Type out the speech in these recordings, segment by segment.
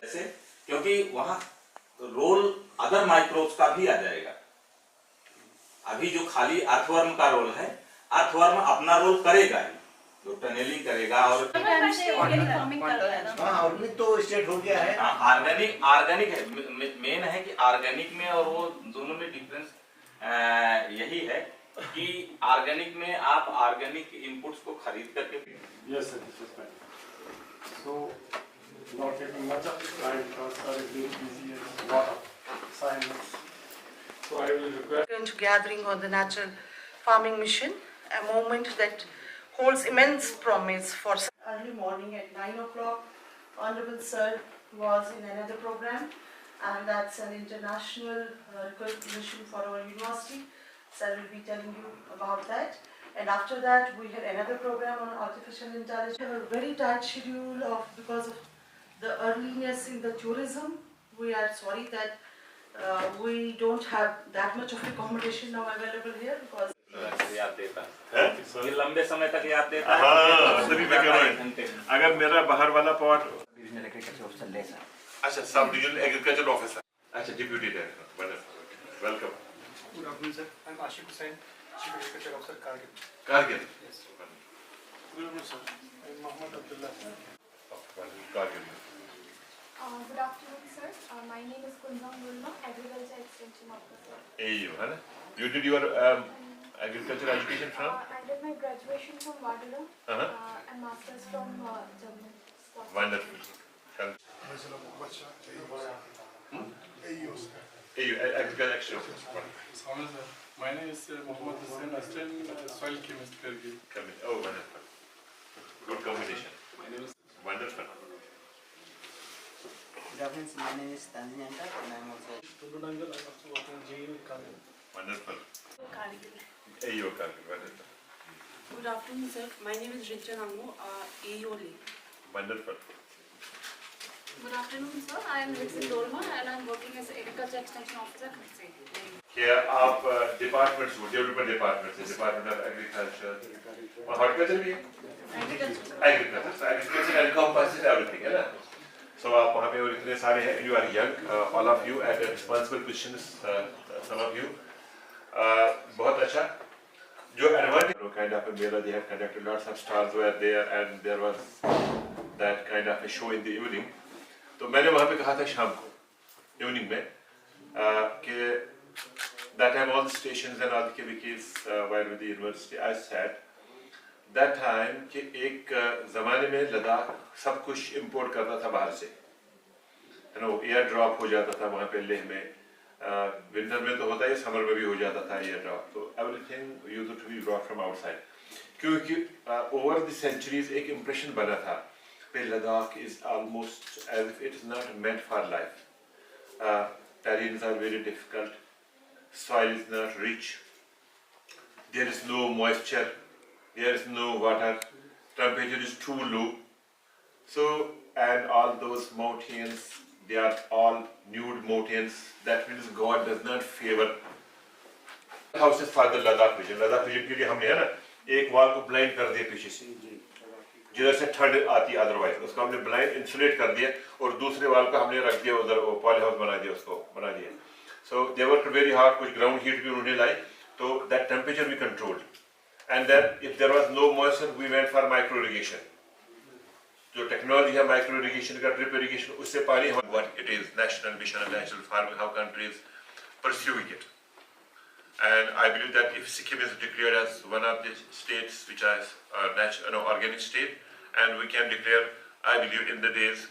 जैसे क्योंकि वहां रोल अदर माइक्रोब्स का भी आ जाएगा। अभी जो खाली अर्थवर्म का रोल है, अर्थवर्म अपना रोल करेगा ही, जो टनेलिंग करेगा और ऑर्गेनिक फार्मिंग कर रहा है ना। हाँ, ऑर्गेनिक तो स्टेट हो गया है। ऑर्गेनिक है, मेन है कि ऑर्गेनिक में और वो दोनों में डिफरेंस यही है कि ऑर्गेनिक में आप ऑर्गेनिक इनपुट्स को खरीद करके Yes, sir, this was fine. So, not taking much of time because sir is very busy and lot of assignments. So I will request. Going to gathering on the Natural Farming Mission, a moment that holds immense promise for early morning at 9 o'clock. Honorable Sir was in another program, and that's an international recognition for our university. Sir will be telling you about that. And after that, we had another program on artificial intelligence. We have a very tight schedule because of the earliness in the tourism. We are sorry that we don't have that much of accommodation now available here because याद देता है? ये लंबे समय तक याद देता है। हाँ, तभी मैं कह रहा हूँ अगर मेरा बाहर वाला पॉट रीजनल एग्रीकल्चर ऑफिसर ले सर। अच्छा सब डिविजनल एग्रीकल्चर ऑफिसर अच्छा deputy director wonderful welcome Good afternoon, sir. I'm Ashik Hussain, Chief Agriculture Officer, Kargil. Kargil Yes. Good afternoon, sir. I'm Mohammed Abdullah. Kargil Good afternoon, sir. My name is Kunzam Gulma, Agriculture Extension Officer. AU है ना you did your agriculture education from I did my graduation from Vadodara and masters from Germany. wonderful AU agriculture extension My name is Mohammed Hussain, Assistant Soil Chemist, Kargil. oh wonderful good combination My name is wonderful Good afternoon, my name is Tanzania Anta and I am also. Tududangal. I'm also working in JE in Kargil. wonderful Kargil. AU Kargil wonderful Good afternoon, sir. My name is Richa Nangu, AEOLE. wonderful Good afternoon, sir. I am Vixen Dolma and I am working as Agriculture Extension Officer. क्या आप departments हो development department से department of agriculture और horticulture भी agriculture encompasses everything है ना सो आप वहाँ पे और इतने सारे हैं you are young all of you at responsible positions some of you बहुत अच्छा जो advantage kind of mela they have conducted lots of stalls were there and there was that kind of a show in the evening तो मैंने वहाँ पे कहा था शाम को इवनिंग में कि that time all the stations and all the KVKs were with the university. I said that time कि एक ज़माने में लद्दाख सब कुछ import करता था बाहर से, है ना, एयर ड्रॉप हो जाता था वहाँ पे लेह में, विंटर में तो होता है, समर में भी हो जाता था एयर ड्रॉप, तो everything used to be brought from outside. क्योंकि over the centuries एक impression बना था कि Ladakh is almost as if it is not meant for life. Terrains are very difficult. Soil is not rich, there is no moisture, there is no water, temperature is too low. So, and all those mountains, they are all nude mountains. That means God does not favor houses for the Ladakh region. Ladakh region के लिए हमने है ना एक wall को blind कर दिया पीछे से, जिधर से ठंड आती है otherwise, उसको हमने blind insulate कर दिया और दूसरे wall को हमने रख दिया उधर वो poly house बना दिया उसको बना दिया. So they worked very hard, कुछ ground heat भी उन्होंने लाई, तो that temperature we controlled. And then if there was no moisture, we went for micro irrigation. जो technology है micro irrigation का drip irrigation, उससे पानी हम what it is, national mission and national farming, how countries pursuing it. And I believe that if Sikkim is declared as one of the states which is organic state, and we can declare, I believe in the days.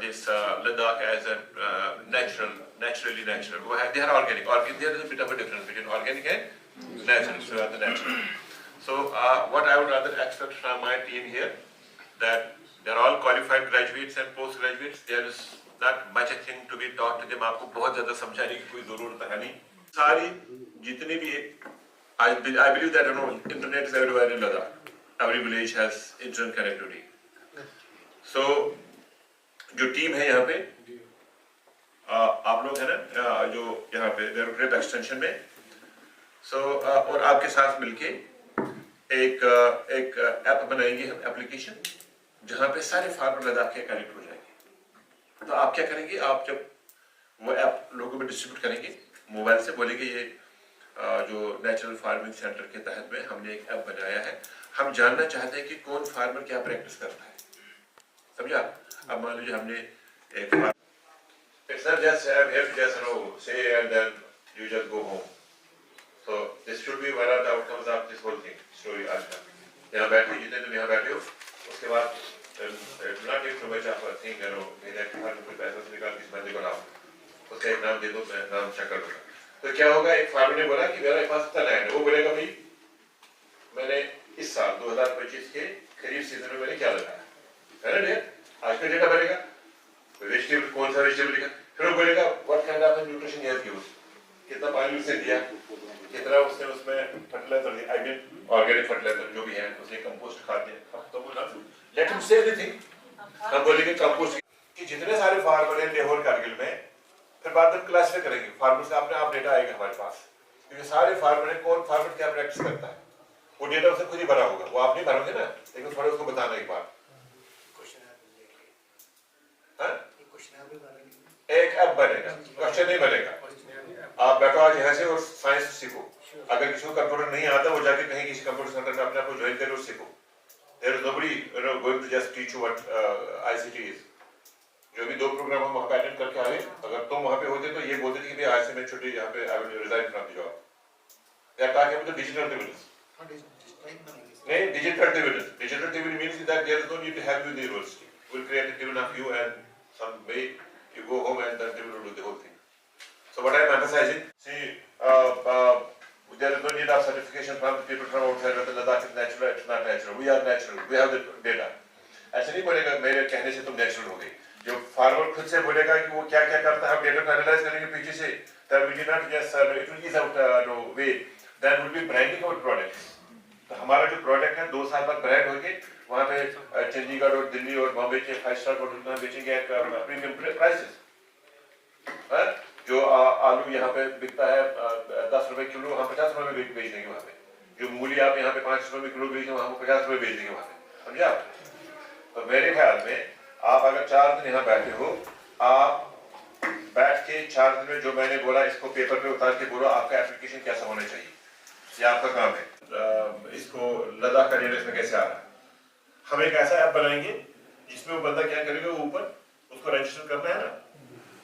This Ladakh as a naturally natural. They are organic. There is a bit of a difference between organic and natural. So the natural. So what I would rather expect from my team here, that they are all qualified graduates and postgraduates. There is not much a thing to be taught to them. आपको बहुत ज़्यादा समझाने की कोई ज़रूरत है नहीं. सारी जितने भी I believe that internet is everywhere in Ladakh. Every village has internet connectivity. So जो टीम है यहाँ पे आप लोग है ना जो यहाँ पे डेवलपमेंट एक्सटेंशन में और आपके साथ मिलके एक ऐप बनाएंगे हम एप्लीकेशन जहाँ पे सारे फार्मर लद्दाख के कनेक्ट हो जाएंगे तो आप क्या करेंगे, आप जब वो ऐप लोगों में डिस्ट्रीब्यूट करेंगे मोबाइल से, बोलेंगे ये जो नेचुरल फार्मिंग सेंटर के तहत में हमने एक ऐप बनाया है, हम जानना चाहते हैं कि कौन फार्मर क्या प्रैक्टिस करता है, समझा। अब मान लीजिए हमने एक It's not just have to just say and then you just go home. So this should be one of the outcomes of this whole thing story. आज का यहाँ बैठे जितने तुम यहाँ बैठे हो, उसके बाद not take too much of a thing, मेरे घर में कोई पैसा से निकाल किस बंदे को लाओ, उसका एक नाम दे दो, मैं नाम शक्ल दूँगा। तो क्या होगा, एक फार्मर ने बोला कि मेरे पास इतना लैंड है, वो बोलेगा भाई मैंने इस साल 2025 के खरीफ सीजन में मैंने क्या लगाया है ना, आज का डेटा बनेगा, वेजिटेबल कौन सा वेजिटेबल लिखा, फिर वो बोलेगा what kind of nutrition he has used, कितना पानी उसने दिया, कितना उसने उसमें फर्टिलाइजर दिया, आई मीन ऑर्गेनिक फर्टिलाइजर जो भी है, उसने कंपोस्ट खाद दिया, तो बोला लेट हिम से एवरीथिंग। हम बोलेंगे कंपोस्ट कि जितने सारे फार्मर हैं लेहोर कारगिल में, फिर बाद में क्लासिफाई करेंगे फार्मर से, अपने आप डेटा आएगा हमारे पास, क्योंकि सारे फार्मर हैं, कौन फार्मर क्या प्रैक्टिस करता है, वो डेटा उसने खुद ही भरा होगा, वो आप नहीं भरोगे ना, लेकिन थोड़ा उसको बताना एक बार, एक ऐप बनेगा, क्वेश्चन नहीं बनेगा। आप बैठो आज यहाँ से और साइंस सीखो, अगर किसी को कंप्यूटर नहीं आता वो जाके कहीं किसी कंप्यूटर सेंटर में अपने आप को ज्वाइन करो और सीखो। There is nobody going to just teach you what ICT is. जो भी 2 प्रोग्राम हम वहाँ पे अटेंड करके आए, अगर तुम वहाँ पे होते तो ये बोलते थे कि भाई आज से मैं छुट्टी यहाँ पे I will resign from the job. They are talking about the digital dividends. नहीं, digital dividends. Digital dividend means that there is no need to have you in the university. We will create a dividend of you and some way you go home and then dividend will do the whole thing. So what I am emphasizing, see, there is no need of certification from the people from outside whether Ladakh is natural, it's not natural. We are natural. We have the data. ऐसे नहीं बोलेगा मेरे कहने से तुम natural हो गई। जो फार्मर खुद से बोलेगा कि वो क्या क्या करता है, हम डेटा को एनालाइज करेंगे पीछे से, then we cannot just it will ease out no way. Then we'll be branding our products. तो हमारा जो प्रोडक्ट है 2 साल बाद ब्रांड होके वहाँ पे चंडीगढ़ और दिल्ली और बॉम्बे के 5 स्टार होटल में बेचेंगे प्रीमियम प्राइसेस। जो आलू यहाँ पे बिकता है 10 रुपए किलो, हम 50 रुपए में बेच देंगे वहाँ पे। जो मूली आप यहाँ पे 5 रुपए में किलो बेच देंगे, हम 50 रुपए बेच देंगे वहाँ पे, समझे आप। तो मेरे ख्याल में आप अगर 4 दिन यहाँ बैठे हो, आप बैठ के 4 दिन में जो मैंने बोला इसको पेपर पे उतार के बोलो आपका एप्लीकेशन कैसा होना चाहिए, ये आपका काम है। इसको लद्दाख का डेटा इसमें कैसे आ रहा है, हम एक ऐसा ऐप बनाएंगे जिसमें वो बंदा क्या करेगा, ऊपर उसको रजिस्टर करना है ना।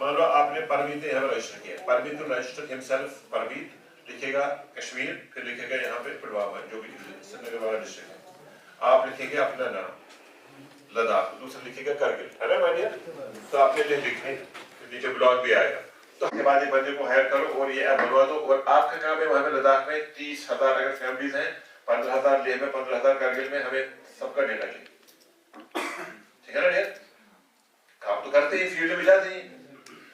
मान लो आपने परमीत यहाँ पे रजिस्टर किया, Parmeet to register himself, Parmeet लिखेगा कश्मीर, फिर लिखेगा यहाँ पे पुलवामा जो भी श्रीनगर वाला डिस्ट्रिक्ट है, आप लिखेंगे अपना नाम लद्दाख, दूसरा लिखेगा करगिल, है ना मानिए। तो आपने लिखे नीचे ब्लॉग भी आएगा, तो उसके बाद एक बंदे को हायर करो और ये ऐप बनवा दो, और आपका काम है वहाँ पे लद्दाख में 30,000 अगर फैमिलीज हैं, 15,000 लेह में, 15,000 करगिल में, हमें सबका डेटा चाहिए, ठीक है ना यार। काम तो करते हैं, फील्ड में जाते हैं,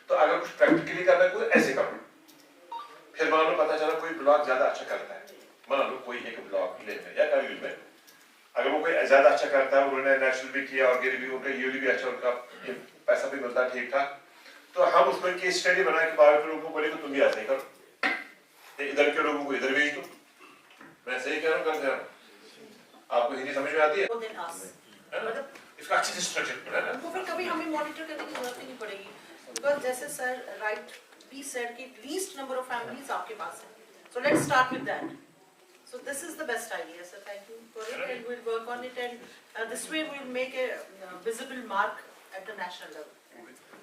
तो अगर कुछ प्रैक्टिकली करना है कोई ऐसे करो। फिर मान लो पता चला कोई ब्लॉग ज्यादा अच्छा करता है, मान लो कोई एक ब्लॉग लेह में या करगिल में, अगर वो कोई ज्यादा अच्छा करता है, उन्होंने नेशनल भी किया और भी उनका यूली भी अच्छा, उनका पैसा भी मिलता है ठीक ठाक, तो हम उसको केस स्टडी बना के बाहर के लोगों को बोले कि तुम भी ऐसे ही करो, इधर के लोगों को इधर भेज दो। मैं सही कह रहा हूँ, करते हैं। आपको हिंदी समझ में आती है? इसका अच्छे से स्ट्रक्चर बनाना, उनको फिर कभी हमें मॉनिटर करने की जरूरत ही नहीं पड़ेगी, बिकॉज जैसे सर राइटली सेड कि लीस्ट नंबर ऑफ फैमिलीज आपके पास है, so let's start with that. So this is the best idea, sir. Thank you for it, and we'll work on it, and this way we'll make a visible mark at the national level.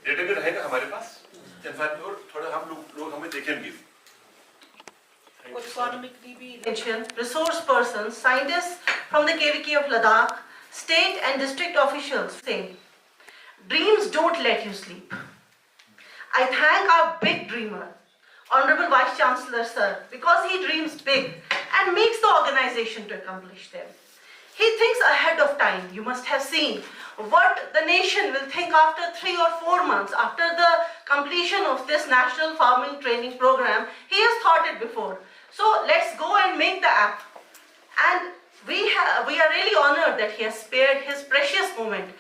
Data भी रहेगा हमारे पास, in fact और थोड़ा हम लोग हमें देखेंगे। Economically be resource persons, scientists from the KVK of Ladakh, state and district officials saying, dreams don't let you sleep. I thank our big dreamer, Honorable Vice Chancellor Sir, because he dreams big and makes the organization to accomplish them. He thinks ahead of time. You must have seen what the nation will think after 3 or 4 months after the completion of this National Farming Training Program. He has thought it before. So let's go and make the app. And we are really honored that he has spared his precious moment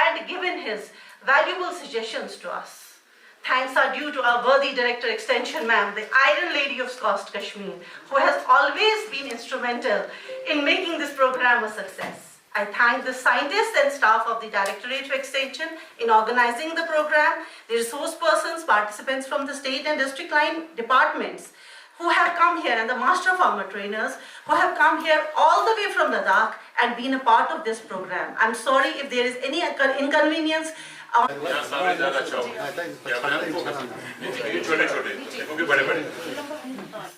and given his valuable suggestions to us. Thanks are due to our worthy Director Extension Ma'am, the Iron Lady of Coast Kashmir, who has always been instrumental in making this program a success. I thank the scientists and staff of the Directorate of Extension in organizing the program, the resource persons, participants from the state and district line departments who have come here, and the master farmer trainers who have come here all the way from Ladakh and been a part of this program. I'm sorry if there is any inconvenience. छोटे छोटे